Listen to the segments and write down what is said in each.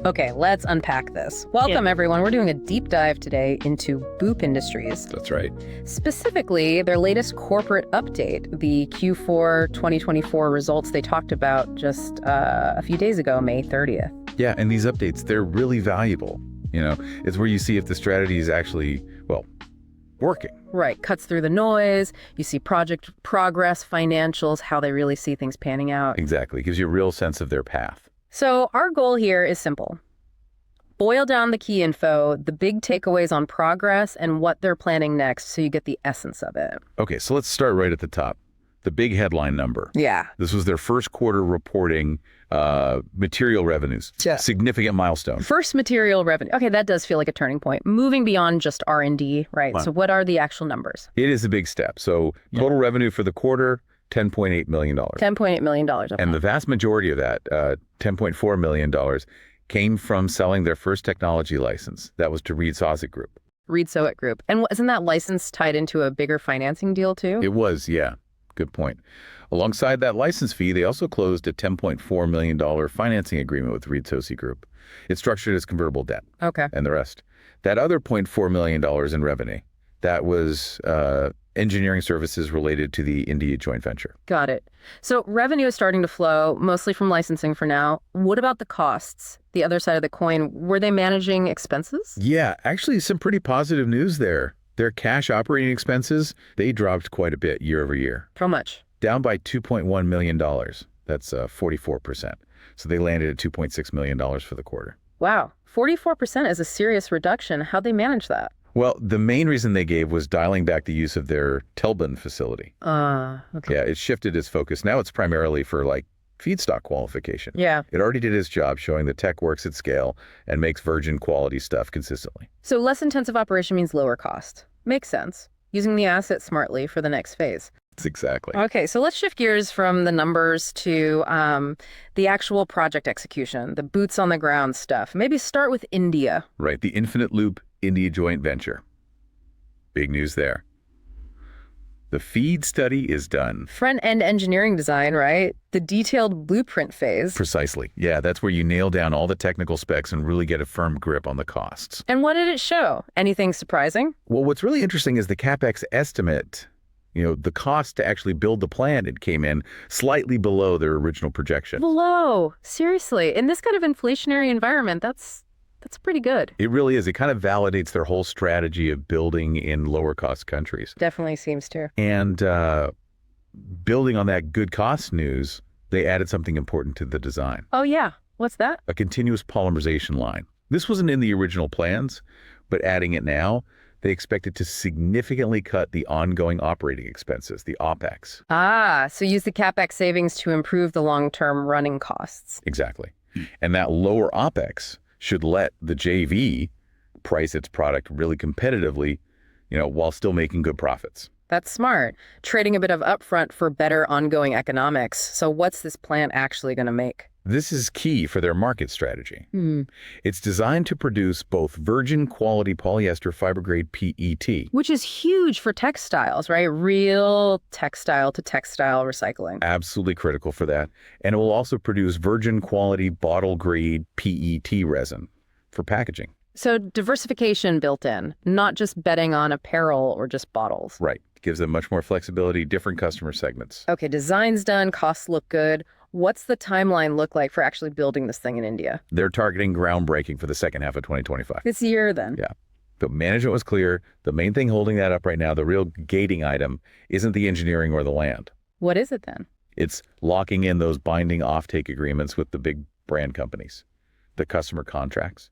Okay, let's unpack this. Welcome, everyone. We're doing a deep dive today into Boop Industries. That's right. Specifically, their latest corporate update, the Q4 2024 results they talked about just a few days ago, May 30th. Yeah, and these updates, they're really valuable. It's where you see if the strategy is actually, working. Right, cuts through the noise. You see project progress, financials, how they really see things panning out. Exactly. It gives you a real sense of their path. So our goal here is simple. Boil down the key info, the big takeaways on progress, and what they're planning next so you get the essence of it. Okay, so let's start right at the top. The big headline number. Yeah. This was their first quarter reporting material revenues. Yeah. Significant milestone. First material revenue. Okay, that does feel like a turning point. Moving beyond just R&D, right? Wow. So what are the actual numbers? It is a big step. So total revenue for the quarter, $10.8 million. $10.8 million. Okay. And the vast majority of that, $10.4 million, came from selling their first technology license. That was to Reed-Sosie Group. Reed-Sosie Group. And isn't that license tied into a bigger financing deal too? It was, yeah. Good point. Alongside that license fee, they also closed a $10.4 million financing agreement with Reed-Sosie Group. It's structured as convertible debt. Okay. And the rest. That other $0.4 million in revenue, that was engineering services related to the India joint venture. Got it. So revenue is starting to flow, mostly from licensing for now. What about the costs? The other side of the coin, were they managing expenses? Yeah, actually some pretty positive news there. Their cash operating expenses, they dropped quite a bit year over year. How much? Down by $2.1 million. That's 44%. So they landed at $2.6 million for the quarter. Wow. 44% is a serious reduction. How'd they manage that? Well, the main reason they gave was dialing back the use of their Telbern facility. Okay. Yeah, it shifted its focus. Now it's primarily for feedstock qualification. Yeah. It already did its job showing the tech works at scale and makes virgin quality stuff consistently. So less intensive operation means lower cost. Makes sense. Using the asset smartly for the next phase. Exactly. Okay, so let's shift gears from the numbers to the actual project execution, the boots on the ground stuff. Maybe start with India. Right, the Infinite Loop India joint venture. Big news there. The FEED study is done. Front-end engineering design, right? The detailed blueprint phase. Precisely. Yeah, that's where you nail down all the technical specs and really get a firm grip on the costs. And what did it show? Anything surprising? Well, what's really interesting is the CapEx estimate. The cost to actually build the plant, it came in slightly below their original projection. Below? Seriously? In this kind of inflationary environment, that's pretty good. It really is. It kind of validates their whole strategy of building in lower cost countries. Definitely seems to. And building on that good cost news, they added something important to the design. Oh, yeah. What's that? A continuous polymerization line. This wasn't in the original plans, but adding it now, they expected to significantly cut the ongoing operating expenses, the OpEx. So use the CapEx savings to improve the long-term running costs. Exactly. And that lower OpEx should let the JV price its product really competitively, while still making good profits. That's smart. Trading a bit of upfront for better ongoing economics. So what's this plant actually going to make? This is key for their market strategy. It's designed to produce both virgin quality polyester FiberGrade PET. Which is huge for textiles, right? Real textile to textile recycling. Absolutely critical for that. And it will also produce virgin quality BottleGrade PET resin for packaging. So diversification built in, not just betting on apparel or just bottles. Right. Gives them much more flexibility, different customer segments. Okay, design's done, costs look good. What's the timeline look like for actually building this thing in India? They're targeting groundbreaking for the second half of 2025. This year, then? Yeah. The management was clear. The main thing holding that up right now, the real gating item, isn't the engineering or the land. What is it then? It's locking in those binding offtake agreements with the big brand companies, the customer contracts.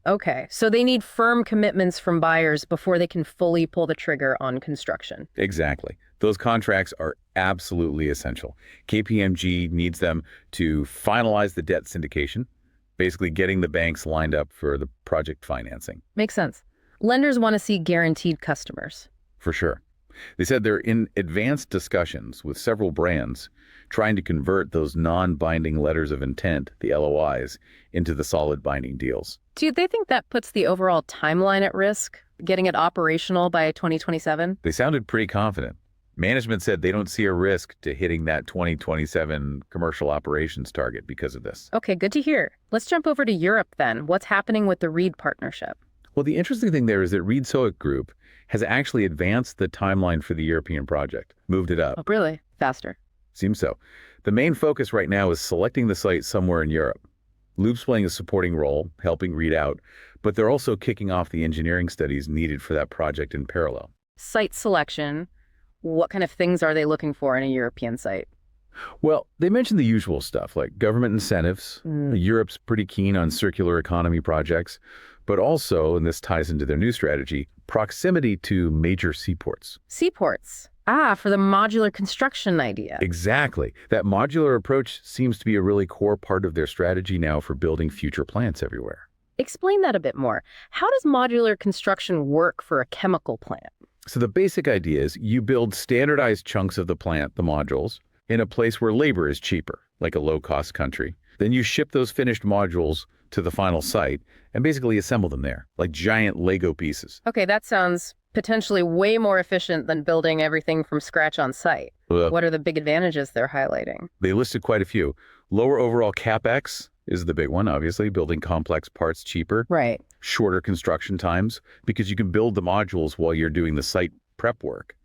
Okay. So they need firm commitments from buyers before they can fully pull the trigger on construction. Exactly. Those contracts are absolutely essential. KPMG needs them to finalize the debt syndication, basically getting the banks lined up for the project financing. Makes sense. Lenders want to see guaranteed customers. For sure. They said they're in advanced discussions with several brands trying to convert those non-binding letters of intent, the LOIs, into the solid binding deals. Do they think that puts the overall timeline at risk, getting it operational by 2027? They sounded pretty confident. Management said they don't see a risk to hitting that 2027 commercial operations target because of this. Okay, good to hear. Let's jump over to Europe then. What's happening with the Reed partnership? Well, the interesting thing there is that Reed-Sosie Group has actually advanced the timeline for the European project, moved it up. Oh, really? Faster. Seems so. The main focus right now is selecting the site somewhere in Europe. Loop's playing a supporting role, helping Reed out, but they're also kicking off the engineering studies needed for that project in parallel. Site selection. What kind of things are they looking for in a European site? Well, they mentioned the usual stuff like government incentives. Europe's pretty keen on circular economy projects, but also, and this ties into their new strategy, proximity to major seaports. Seaports. For the modular construction idea. Exactly. That modular approach seems to be a really core part of their strategy now for building future plants everywhere. Explain that a bit more. How does modular construction work for a chemical plant? So the basic idea is you build standardized chunks of the plant, the modules, in a place where labor is cheaper, like a low-cost country. Then you ship those finished modules to the final site and basically assemble them there, like giant Lego pieces. Okay, that sounds potentially way more efficient than building everything from scratch on site. What are the big advantages they're highlighting? They listed quite a few. Lower overall CapEx is the big one, obviously, building complex parts cheaper. Right. Shorter construction times, because you can build the modules while you're doing the site prep work.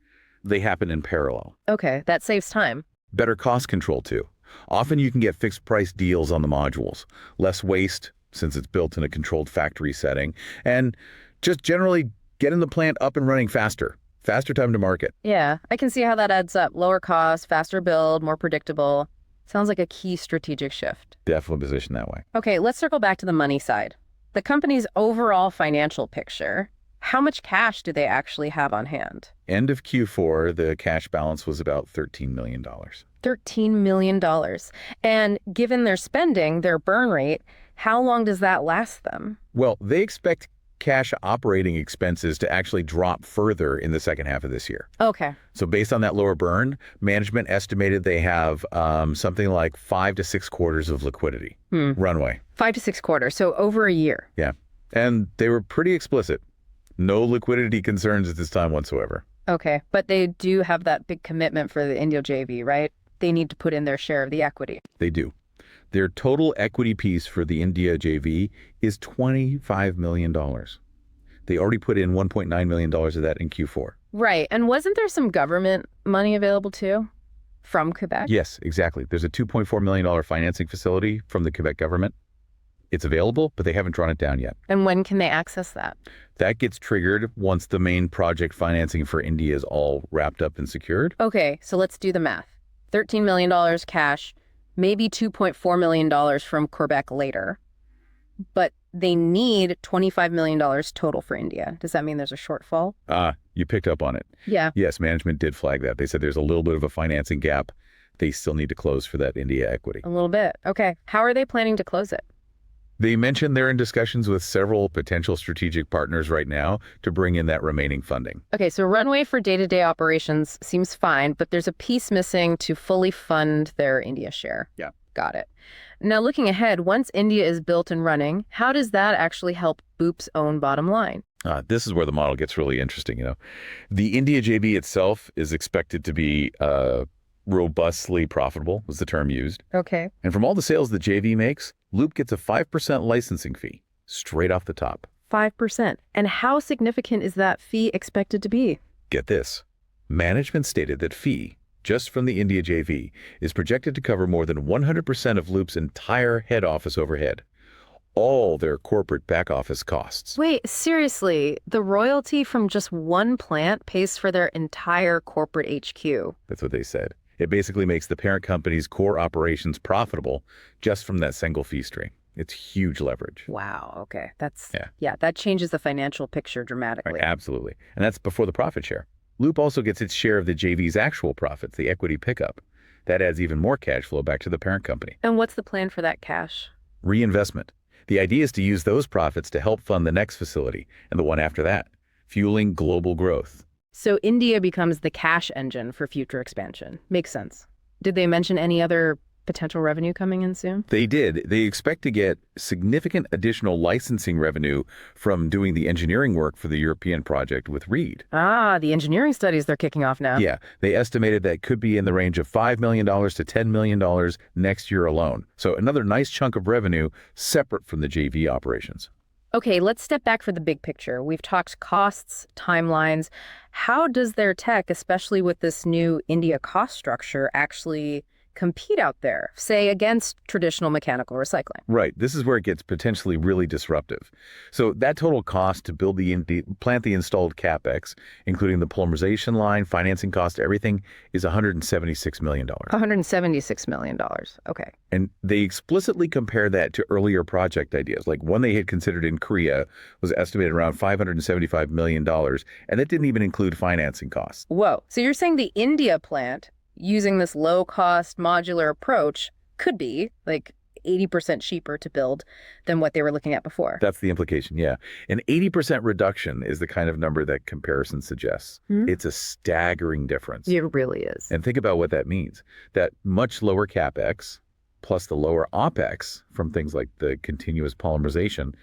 They happen in parallel. Okay, that saves time. Better cost control, too. Often you can get fixed price deals on the modules. Less waste, since it's built in a controlled factory setting. And just generally getting the plant up and running faster. Faster time to market. Yeah, I can see how that adds up. Lower cost, faster build, more predictable. Sounds like a key strategic shift. Definitely positioned that way. Okay, let's circle back to the money side. The company's overall financial picture. How much cash do they actually have on hand? End of Q4, the cash balance was about $13 million. $13 million. And given their spending, their burn rate, how long does that last them? Well, they expect cash operating expenses to actually drop further in the second half of this year. Okay. So based on that lower burn, management estimated they have something like 5 to 6 quarters of liquidity runway. 5 to 6 quarters, so over a year. Yeah. And they were pretty explicit. No liquidity concerns at this time whatsoever. Okay, but they do have that big commitment for the India JV, right? They need to put in their share of the equity. They do. Their total equity piece for the India JV is $25 million. They already put in $1.9 million of that in Q4. Right. And wasn't there some government money available too from Quebec? Yes, exactly. There's a $2.4 million financing facility from the Quebec government. It's available, but they haven't drawn it down yet. And when can they access that? That gets triggered once the main project financing for India is all wrapped up and secured. Okay, so let's do the math. $13 million cash, maybe $2.4 million from Quebec later. But they need $25 million total for India. Does that mean there's a shortfall? You picked up on it. Yeah. Yes, management did flag that. They said there's a little bit of a financing gap. They still need to close for that India equity. A little bit. Okay. How are they planning to close it? They mentioned they're in discussions with several potential strategic partners right now to bring in that remaining funding. Okay, so runway for day-to-day operations seems fine, but there's a piece missing to fully fund their India share. Yeah. Got it. Now, looking ahead, once India is built and running, how does that actually help Boop's own bottom line? This is where the model gets really interesting. The India JV itself is expected to be robustly profitable, was the term used. Okay. And from all the sales the JV makes, Loop gets a 5% licensing fee straight off the top. 5%. And how significant is that fee expected to be? Get this. Management stated that fee, just from the India JV, is projected to cover more than 100% of Loop's entire head office overhead. All their corporate back office costs. Wait, seriously, the royalty from just one plant pays for their entire corporate HQ? That's what they said. It basically makes the parent company's core operations profitable just from that single fee stream. It's huge leverage. Wow, okay. That changes the financial picture dramatically. Right, absolutely. And that's before the profit share. Loop also gets its share of the JV's actual profits, the equity pickup. That adds even more cash flow back to the parent company. And what's the plan for that cash? Reinvestment. The idea is to use those profits to help fund the next facility and the one after that, fueling global growth. So India becomes the cash engine for future expansion. Makes sense. Did they mention any other potential revenue coming in soon? They did. They expect to get significant additional licensing revenue from doing the engineering work for the European project with Reed. Ah, the engineering studies they're kicking off now. Yeah, they estimated that could be in the range of $5 million to $10 million next year alone. So another nice chunk of revenue separate from the JV operations. Okay, let's step back for the big picture. We've talked costs, timelines. How does their tech, especially with this new India cost structure, actually compete out there, say, against traditional mechanical recycling? Right. This is where it gets potentially really disruptive. So that total cost to build plant the installed CapEx, including the polymerization line, financing cost, everything, is $176 million. $176 million. Okay. And they explicitly compare that to earlier project ideas. Like one they had considered in Korea was estimated around $575 million, and that didn't even include financing costs. Whoa. So you're saying the India plant, using this low-cost modular approach, could be like 80% cheaper to build than what they were looking at before. That's the implication, yeah. An 80% reduction is the kind of number that comparison suggests. It's a staggering difference. It really is. And think about what that means. That much lower CapEx plus the lower OpEx from things like the continuous polymerization,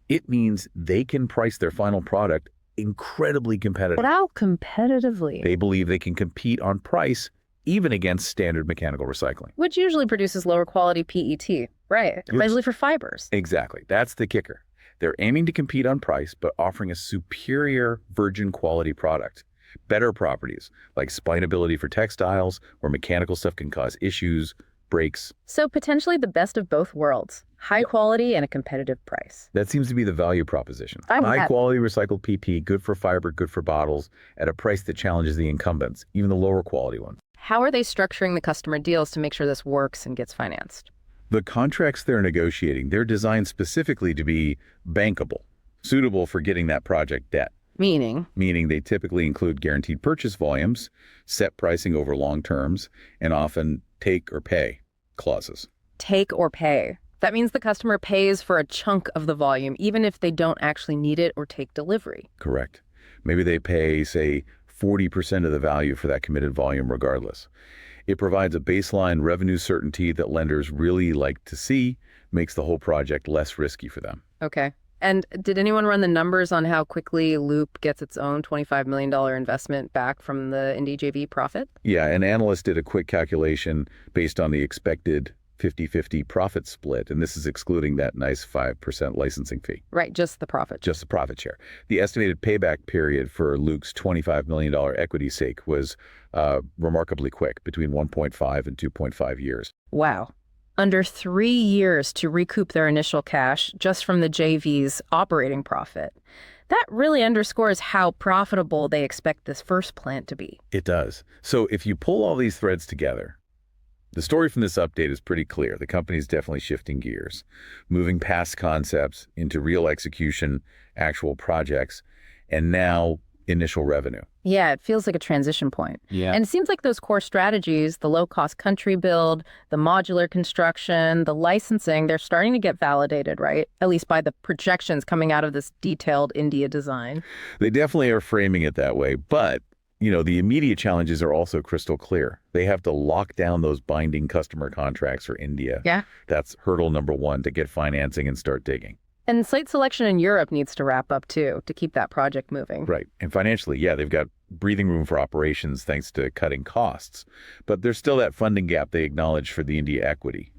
it means they can price their final product incredibly competitive. But how competitively? They believe they can compete on price even against standard mechanical recycling. Which usually produces lower quality PET, right? Especially for fibers. Exactly. That's the kicker. They're aiming to compete on price, but offering a superior virgin quality product. Better properties, like spinability for textiles, where mechanical stuff can cause issues, breaks. So potentially the best of both worlds. High quality and a competitive price. That seems to be the value proposition. High quality recycled PP, good for fiber, good for bottles, at a price that challenges the incumbents, even the lower quality ones. How are they structuring the customer deals to make sure this works and gets financed? The contracts they're negotiating, they're designed specifically to be bankable, suitable for getting that project debt. Meaning They typically include guaranteed purchase volumes, set pricing over long terms, and often take or pay clauses. Take or pay. That means the customer pays for a chunk of the volume, even if they don't actually need it or take delivery. Correct. Maybe they pay, say, 40% of the value for that committed volume regardless. It provides a baseline revenue certainty that lenders really like to see, makes the whole project less risky for them. Okay. And did anyone run the numbers on how quickly Loop gets its own $25 million investment back from the Indy JV profit? Yeah, an analyst did a quick calculation based on the expected 50-50 profit split, and this is excluding that nice 5% licensing fee. Right, just the profit. Just the profit share. The estimated payback period for Luke's $25 million equity stake was remarkably quick, between 1.5 and 2.5 years. Wow. Under 3 years to recoup their initial cash just from the JV's operating profit. That really underscores how profitable they expect this first plant to be. It does. So if you pull all these threads together, the story from this update is pretty clear. The company's definitely shifting gears, moving past concepts into real execution, actual projects, and now initial revenue. Yeah, it feels like a transition point. Yeah. And it seems like those core strategies, the low-cost country build, the modular construction, the licensing, they're starting to get validated, right? At least by the projections coming out of this detailed India design. They definitely are framing it that way, but the immediate challenges are also crystal clear. They have to lock down those binding customer contracts for India. Yeah. That's hurdle number one to get financing and start digging. And site selection in Europe needs to wrap up too, to keep that project moving. Right. And financially, yeah, they've got breathing room for operations thanks to cutting costs. But there's still that funding gap they acknowledge for the India equity.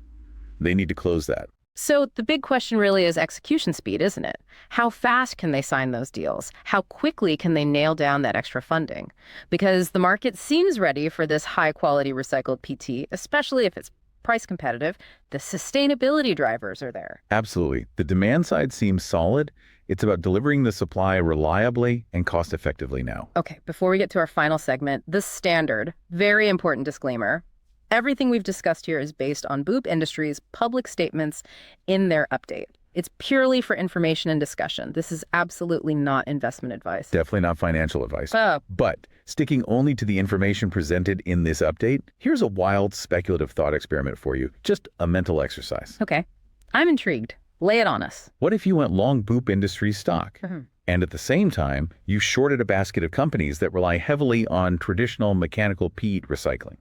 They need to close that. So the big question really is execution speed, isn't it? How fast can they sign those deals? How quickly can they nail down that extra funding? Because the market seems ready for this high-quality recycled PT, especially if it's price competitive. The sustainability drivers are there. Absolutely. The demand side seems solid. It's about delivering the supply reliably and cost-effectively now. Okay, before we get to our final segment, the standard, very important disclaimer. Everything we've discussed here is based on Boop Industries' public statements in their update. It's purely for information and discussion. This is absolutely not investment advice. Definitely not financial advice. But sticking only to the information presented in this update, here's a wild speculative thought experiment for you. Just a mental exercise. Okay. I'm intrigued. Lay it on us. What if you went long Boop Industries stock? And at the same time, you shorted a basket of companies that rely heavily on traditional mechanical PET recycling?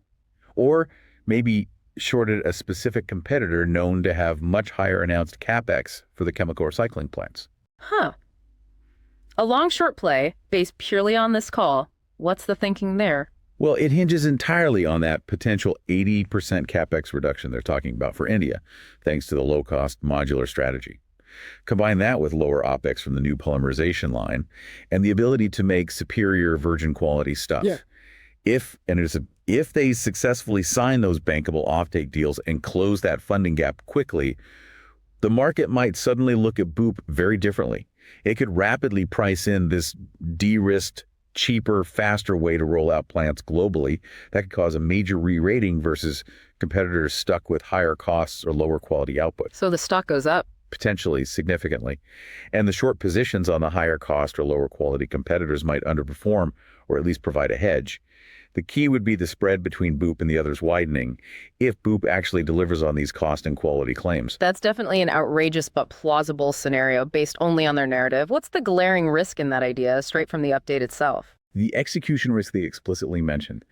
Or maybe shorted a specific competitor known to have much higher announced CapEx for the chemical recycling plants. Huh. A long-short play based purely on this call. What's the thinking there? Well, it hinges entirely on that potential 80% CapEx reduction they're talking about for India, thanks to the low-cost modular strategy. Combine that with lower OpEx from the new polymerization line and the ability to make superior virgin quality stuff. Yeah. If they successfully sign those bankable offtake deals and close that funding gap quickly, the market might suddenly look at BOOP very differently. It could rapidly price in this de-risked, cheaper, faster way to roll out plants globally that could cause a major re-rating versus competitors stuck with higher costs or lower quality output. So the stock goes up. Potentially significantly. And the short positions on the higher cost or lower quality competitors might underperform or at least provide a hedge. The key would be the spread between BOOP and the others widening if BOOP actually delivers on these cost and quality claims. That's definitely an outrageous but plausible scenario based only on their narrative. What's the glaring risk in that idea, straight from the update itself? The execution risk they explicitly mentioned,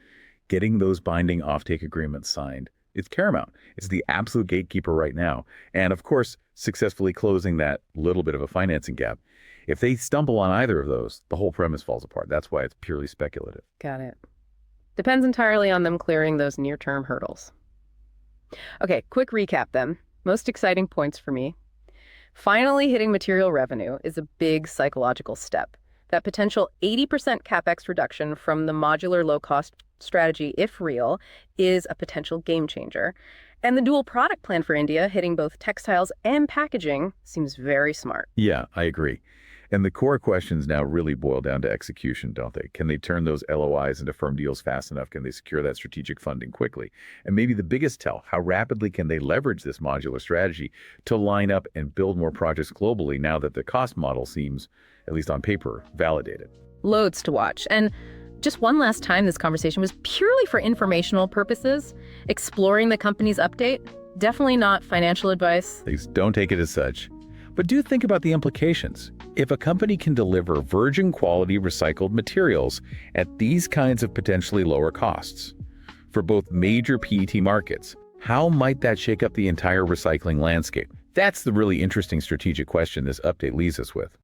getting those binding offtake agreements signed, it's paramount. It's the absolute gatekeeper right now. And of course, successfully closing that little bit of a financing gap. If they stumble on either of those, the whole premise falls apart. That's why it's purely speculative. Got it. Depends entirely on them clearing those near-term hurdles. Okay, quick recap then. Most exciting points for me. Finally hitting material revenue is a big psychological step. That potential 80% CapEx reduction from the modular low-cost strategy, if real, is a potential game changer. And the dual product plan for India, hitting both textiles and packaging, seems very smart. Yeah, I agree. And the core questions now really boil down to execution, don't they? Can they turn those LOIs into firm deals fast enough? Can they secure that strategic funding quickly? And maybe the biggest tell, how rapidly can they leverage this modular strategy to line up and build more projects globally now that the cost model seems, at least on paper, validated? Loads to watch. And just one last time, this conversation was purely for informational purposes, exploring the company's update. Definitely not financial advice. Please don't take it as such. But do think about the implications. If a company can deliver virgin quality recycled materials at these kinds of potentially lower costs for both major PET markets, how might that shake up the entire recycling landscape? That's the really interesting strategic question this update leaves us with.